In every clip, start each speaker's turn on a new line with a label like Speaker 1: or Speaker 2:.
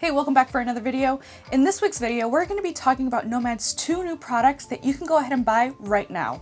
Speaker 1: Hey, welcome back for another video. In this week's video, we're going to be talking about Nomad's two new products that you can go ahead and buy right now.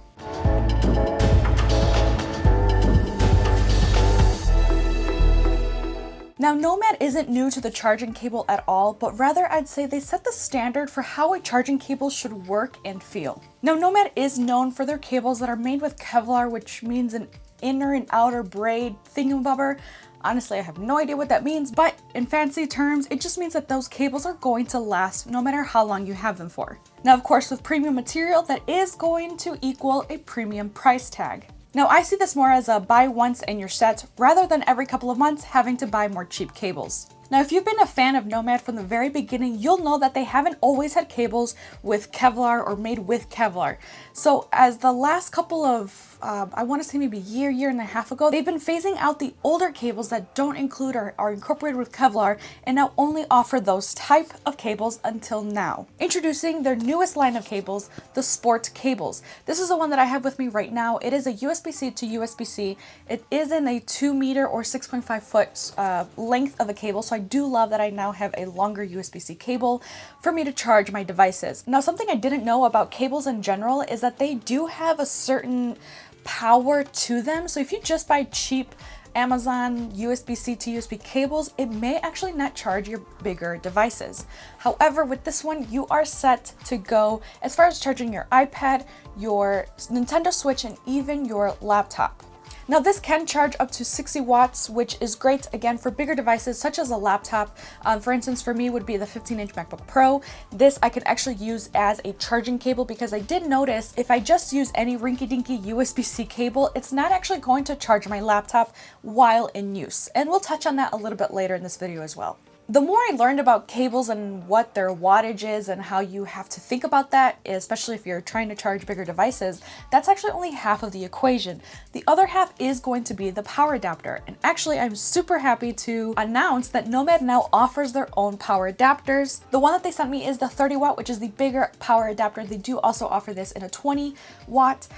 Speaker 1: Now, Nomad isn't new to the charging cable at all, but rather I'd say they set the standard for how a charging cable should work and feel. Now, Nomad is known for their cables that are made with Kevlar, which means an inner and outer braid thingamabobber. Honestly, I have no idea what that means, but in fancy terms, it just means that those cables are going to last no matter how long you have them for. Now, of course, with premium material, that is going to equal a premium price tag. Now, I see this more as a buy once and you're set, rather than every couple of months having to buy more cheap cables. Now, if you've been a fan of Nomad from the very beginning, you'll know that they haven't always had cables with Kevlar or made with Kevlar. So as the last couple of, I want to say maybe year and a half ago, they've been phasing out the older cables that don't include or are incorporated with Kevlar and now only offer those type of cables until now. Introducing their newest line of cables, the Sport cables. This is the one that I have with me right now. It is a USB-C to USB-C. It is in a 2 meter or 6.5 foot length of a cable, so I do love that I now have a longer USB-C cable for me to charge my devices. Now, something I didn't know about cables in general is that they do have a certain power to them. So if you just buy cheap Amazon USB-C to USB cables, it may actually not charge your bigger devices. However, with this one, you are set to go as far as charging your iPad, your Nintendo Switch, and even your laptop. Now, this can charge up to 60 watts, which is great, again, for bigger devices such as a laptop. For instance, for me would be the 15-inch MacBook Pro. This I could actually use as a charging cable because I did notice if I just use any rinky-dinky USB-C cable, it's not actually going to charge my laptop while in use. And we'll touch on that a little bit later in this video as well. The more I learned about cables and what their wattage is and how you have to think about that, especially if you're trying to charge bigger devices, that's actually only half of the equation. The other half is going to be the power adapter. And actually, I'm super happy to announce that Nomad now offers their own power adapters. The one that they sent me is the 30 watt, which is the bigger power adapter. They do also offer this in a 20 watt.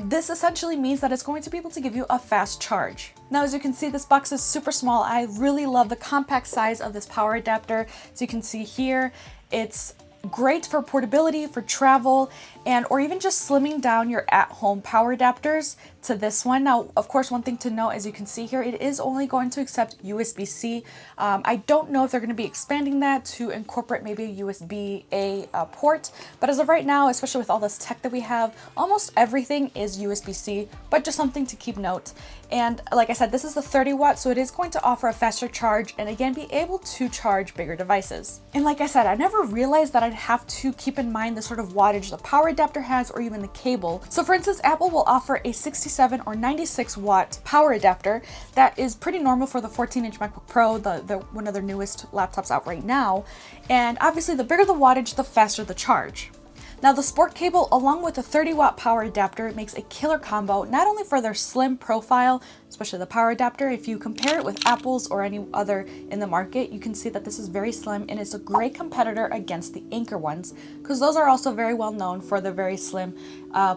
Speaker 1: This essentially means that it's going to be able to give you a fast charge. Now, as you can see, this box is super small. I really love the compact size of this power adapter. As you can see here, it's great for portability, for travel, and or even just slimming down your at-home power adapters to this one. Now, of course, one thing to note, as you can see here, it is only going to accept USB-C. I don't know if they're going to be expanding that to incorporate maybe a USB-A port, but as of right now, especially with all this tech that we have, almost everything is USB-C, but just something to keep note. And like I said, this is the 30 watt, so it is going to offer a faster charge and again, be able to charge bigger devices. And like I said, I never realized that I'd have to keep in mind the sort of wattage the power adapter has or even the cable. So for instance, Apple will offer a 67 or 96 watt power adapter that is pretty normal for the 14-inch MacBook Pro, the one of their newest laptops out right now. And obviously the bigger the wattage, the faster the charge. Now, the Sport cable, along with the 30 watt power adapter, makes a killer combo, not only for their slim profile, especially the power adapter. If you compare it with Apple's or any other in the market, you can see that this is very slim and it's a great competitor against the Anker ones, because those are also very well known for their very slim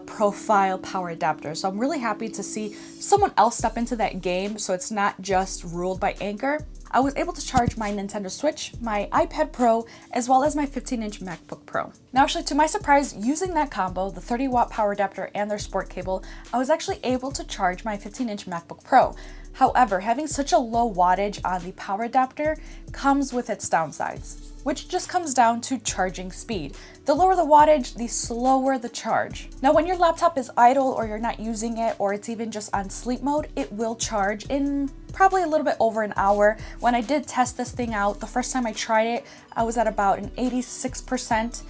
Speaker 1: profile power adapters. So I'm really happy to see someone else step into that game so it's not just ruled by Anker. I was able to charge my Nintendo Switch, my iPad Pro, as well as my 15-inch MacBook Pro. Now, actually, to my surprise, using that combo, the 30 watt power adapter and their Sport cable, I was actually able to charge my 15-inch MacBook Pro. However, having such a low wattage on the power adapter comes with its downsides, which just comes down to charging speed. The lower the wattage, the slower the charge. Now, when your laptop is idle or you're not using it, or it's even just on sleep mode, it will charge in probably a little bit over an hour. When I did test this thing out, the first time I tried it, I was at about an 86%.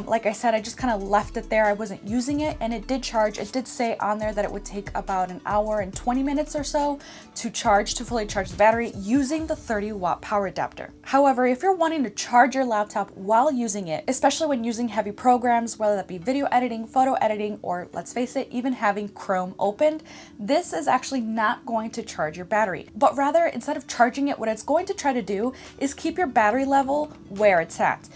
Speaker 1: Like I said, I just kind of left it there. I wasn't using it and it did charge. It did say on there that it would take about an hour and 20 minutes or so to fully charge the battery using the 30 watt power adapter. However, if you're wanting to charge your laptop while using it, especially when using heavy programs, whether that be video editing, photo editing, or let's face it, even having Chrome opened, this is actually not going to charge your battery. But rather, instead of charging it, what it's going to try to do is keep your battery level where it's at.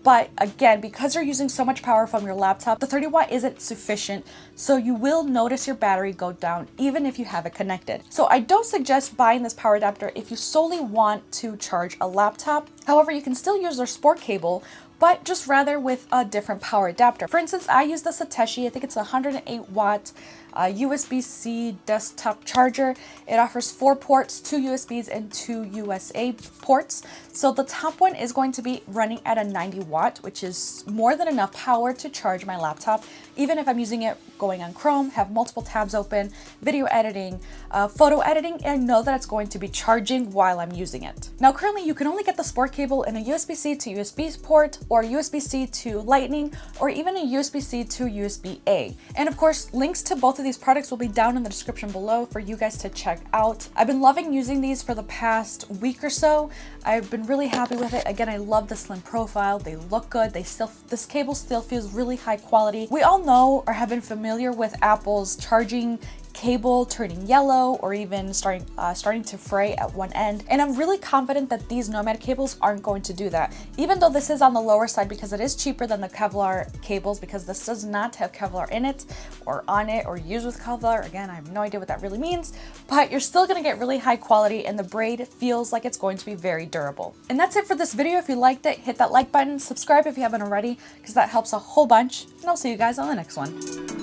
Speaker 1: But again, because you're using so much power from your laptop, the 30 watt isn't sufficient, so you will notice your battery go down even if you have it connected. So I don't suggest buying this power adapter if you solely want to charge a laptop. However, you can still use their sport cable, but just rather with a different power adapter. For instance, I use the Satechi, I think it's a 108 watt USB-C desktop charger. It offers 4 ports, 2 USBs and 2 USA ports. So the top one is going to be running at a 90 watt, which is more than enough power to charge my laptop, even if I'm using it going on Chrome, have multiple tabs open, video editing, photo editing, and know that it's going to be charging while I'm using it. Now currently you can only get the sport cable in a USB-C to USB port, or USB-C to Lightning, or even a USB-C to USB-A. And of course, links to both of these products will be down in the description below for you guys to check out. I've been loving using these for the past week or so. I've been really happy with it. Again, I love the slim profile. They look good. This cable still feels really high quality. We all know or have been familiar with Apple's charging cable turning yellow or even starting to fray at one end, and I'm really confident that these Nomad cables aren't going to do that, even though this is on the lower side because it is cheaper than the Kevlar cables, because this does not have Kevlar in it or on it or used with Kevlar. Again, I have no idea what that really means, but you're still going to get really high quality and the braid feels like it's going to be very durable. And that's it for this video. If you liked it, hit that like button, subscribe if you haven't already, because that helps a whole bunch, and I'll see you guys on the next one.